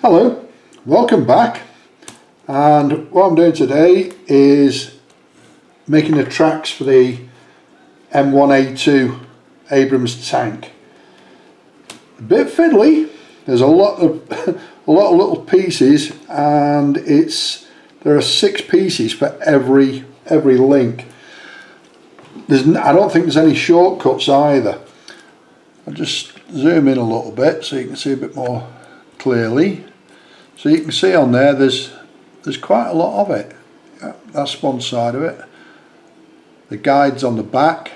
Hello, welcome back, and what I'm doing today is making the tracks for the M1070 Abrams tank. A bit fiddly, there's a lot of little pieces, and there are 6 pieces for every link. I don't think there's any shortcuts either. I'll just zoom in a little bit so you can see a bit more clearly. So you can see on there there's quite a lot of it. Yeah, that's one side of it. The guides on the back,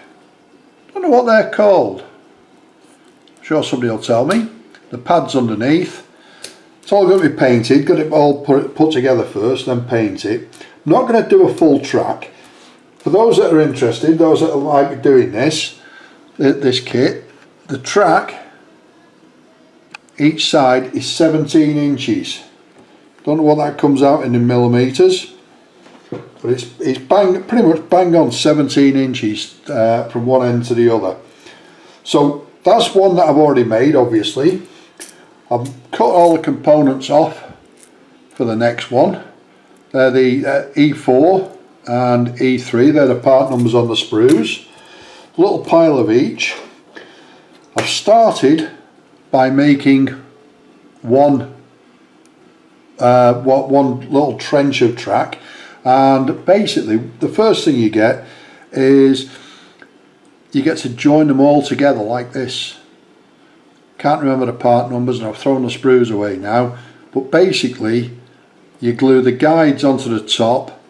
don't know what they're called. I'm sure somebody will tell me. The pads underneath. It's all going to be painted. Got it all put together first, then paint it. I'm not going to do a full track. For those that are interested, those that like doing this kit, the track each side is 17 inches. Don't know what that comes out in millimeters, but it's pretty much bang on 17 inches from one end to the other. So that's one that I've already made, obviously. I've cut all the components off for the next one. They're the E4 and E3, they're the part numbers on the sprues. A little pile of each. I've started by making one little trench of track, and basically the first thing you get is you get to join them all together like this. Can't remember the part numbers and I've thrown the sprues away now, but basically you glue the guides onto the top,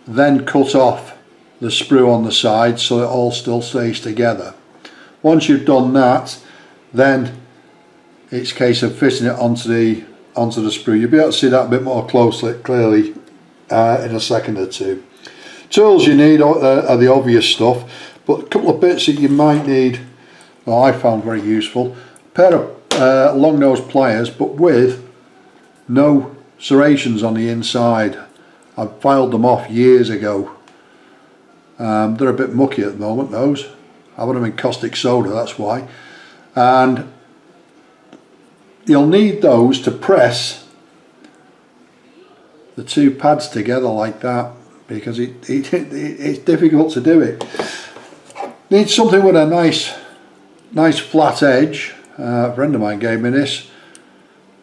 then cut off the sprue on the side so it all still stays together. Once you've done that, then it's a case of fitting it onto the sprue. You'll be able to see that a bit more clearly in a second or two. Tools you need are the obvious stuff, but a couple of bits that you might need, well, I found very useful. A pair of long nose pliers, but with no serrations on the inside. I filed them off years ago. They're a bit mucky at the moment, those. I put them in caustic soda, that's why. And you'll need those to press the 2 pads together like that, because it's difficult to do it. Need something with a nice flat edge. A friend of mine gave me this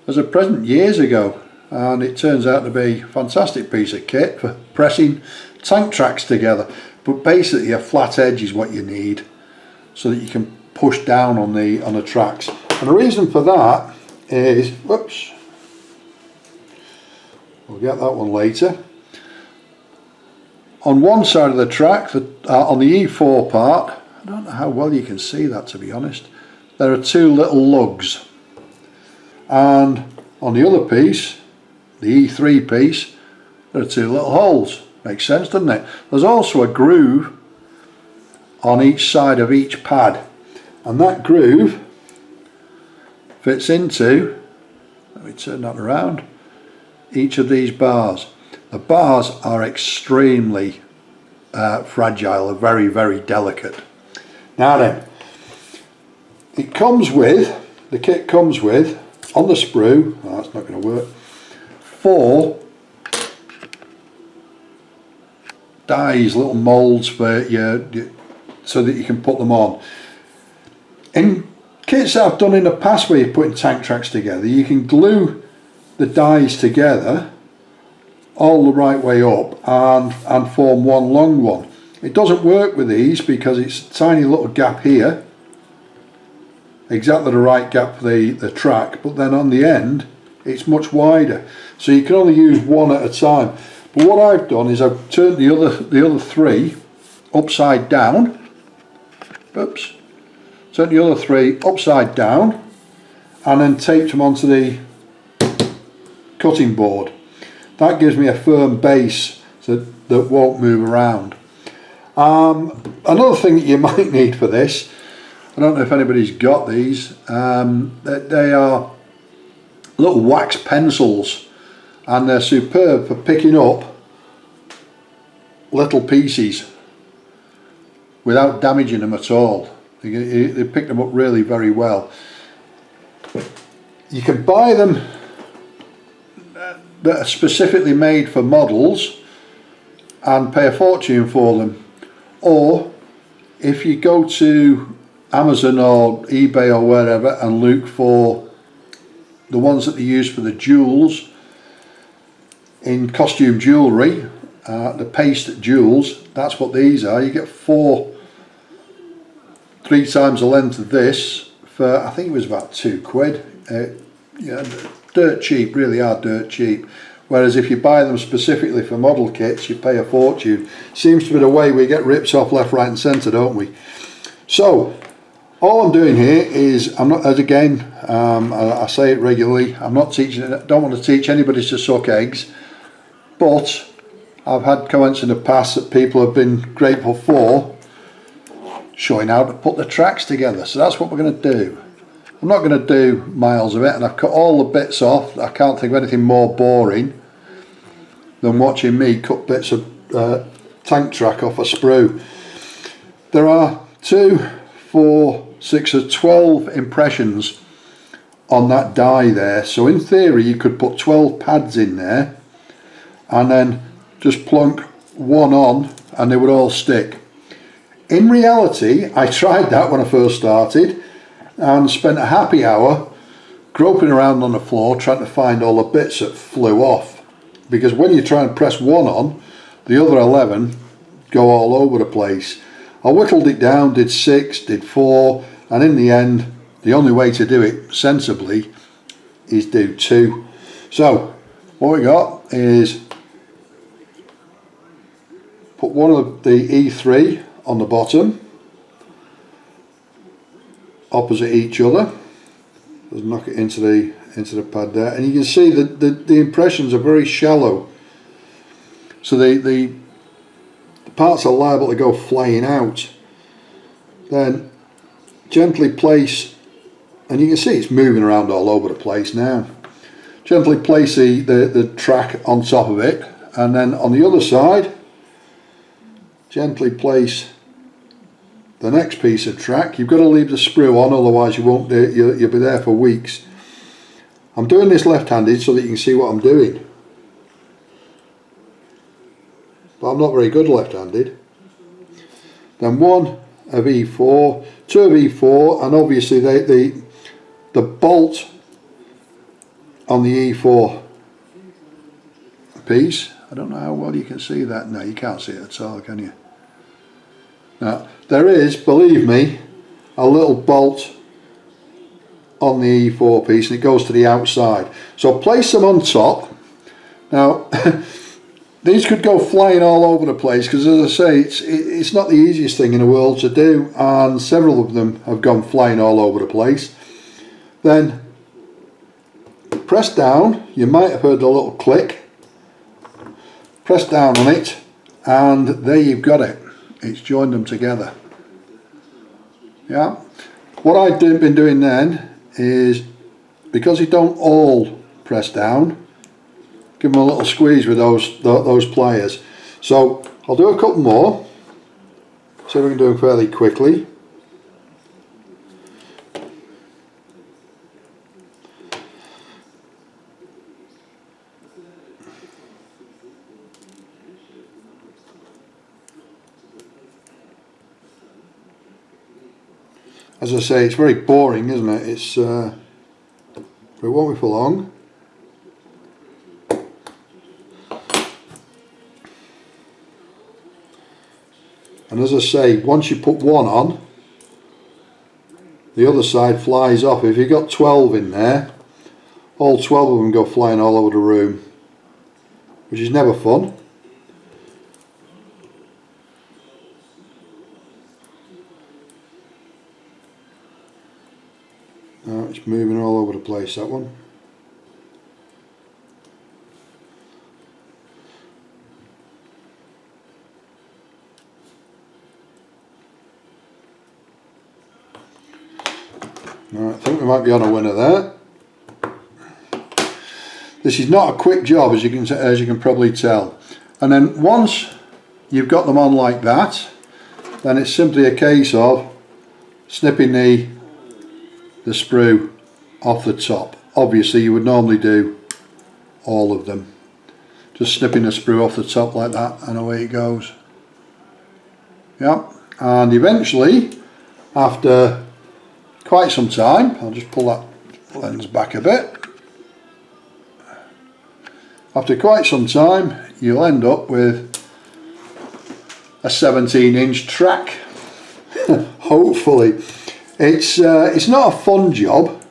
as a present years ago, and it turns out to be a fantastic piece of kit for pressing tank tracks together. But basically a flat edge is what you need so that you can push down on the tracks. And the reason for that is, whoops, we'll get that one later. On one side of the track, on the E4 part, I don't know how well you can see that, to be honest, there are 2 little lugs, and on the other piece, the E3 piece, there are 2 little holes. Makes sense, doesn't it? There's also a groove on each side of each pad, and that groove fits into, let me turn that around, each of these bars. The bars are extremely fragile, they're very, very delicate. Now then, the kit comes with, on the sprue, oh, that's not going to work, 4 dies, little moulds for so that you can put them on. In kits that I've done in the past where you're putting tank tracks together, you can glue the dies together all the right way up and form one long one. It doesn't work with these because it's a tiny little gap here, exactly the right gap for the track, but then on the end it's much wider, so you can only use one at a time. But what I've done is I've turned the other 3 upside down. Oops. Turn the other 3 upside down and then taped them onto the cutting board. That gives me a firm base that won't move around. Another thing that you might need for this, I don't know if anybody's got these, they are little wax pencils, and they're superb for picking up little pieces without damaging them at all. They pick them up really very well. You can buy them that are specifically made for models and pay a fortune for them. Or if you go to Amazon or eBay or wherever and look for the ones that they use for the jewels in costume jewellery, the paste jewels, that's what these are. You get 3 times the length of this for, I think it was about £2. Yeah, dirt cheap, really are dirt cheap. Whereas if you buy them specifically for model kits, you pay a fortune. Seems to be the way we get ripped off left, right and centre, don't we? So all I'm doing here is, I'm not, as again, I say it regularly, I'm not teaching, don't want to teach anybody to suck eggs, but I've had comments in the past that people have been grateful for, showing how to put the tracks together. So that's what we're going to do. I'm not going to do miles of it, and I've cut all the bits off. I can't think of anything more boring than watching me cut bits of tank track off a sprue. There are 2, 4, 6 or 12 impressions on that die there, so in theory you could put 12 pads in there and then just plunk one on and they would all stick. In reality, I tried that when I first started and spent a happy hour groping around on the floor trying to find all the bits that flew off, because when you try and press one on, the other 11 go all over the place. I whittled it down, did 6, did 4, and in the end the only way to do it sensibly is do 2. So what we got is put one of the E3 on the bottom opposite each other, just knock it into the pad there, and you can see that the impressions are very shallow, so the parts are liable to go flying out. Then gently place, and you can see it's moving around all over the place now. Gently place the track on top of it, and then on the other side gently place the next piece of track. You've got to leave the sprue on, otherwise you won't do, you'll be there for weeks. I'm doing this left-handed so that you can see what I'm doing, but I'm not very good left-handed. Then 1 of E4, 2 of E4, and obviously the bolt on the E4 piece, I don't know how well you can see that. No, you can't see it at all, can you? Now, there is, believe me, a little bolt on the E4 piece, and it goes to the outside. So place them on top. Now, these could go flying all over the place, because as I say, it's not the easiest thing in the world to do, and several of them have gone flying all over the place. Then press down, you might have heard the little click. Press down on it, and there you've got it. It's joined them together. Yeah. What I've been doing then is, because they don't all press down, give them a little squeeze with those pliers. So I'll do a couple more, see if we can do them fairly quickly. As I say, it's very boring, isn't it? It won't be for long. And as I say, once you put one on, the other side flies off. If you've got 12 in there, all 12 of them go flying all over the room, which is never fun. Now it's moving all over the place, that one. Alright, I think we might be on a winner there. This is not a quick job, as you can probably tell. And then once you've got them on like that, then it's simply a case of snipping the sprue off the top. Obviously you would normally do all of them. Just snipping the sprue off the top like that, and away it goes. Yeah, and eventually, after quite some time, I'll just pull that lens back a bit. After quite some time, you'll end up with a 17-inch track. Hopefully. It's not a fun job.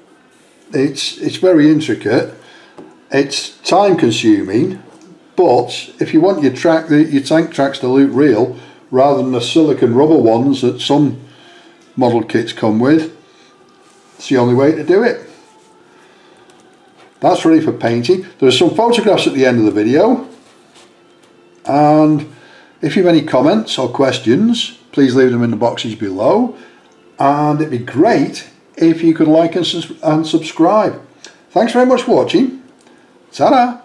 It's very intricate. It's time consuming, but if you want your tank tracks to look real rather than the silicone rubber ones that some model kits come with, it's the only way to do it. That's ready for painting. There are some photographs at the end of the video, and if you have any comments or questions, please leave them in the boxes below, and it'd be great if you could like and subscribe. Thanks very much for watching. Ta-da!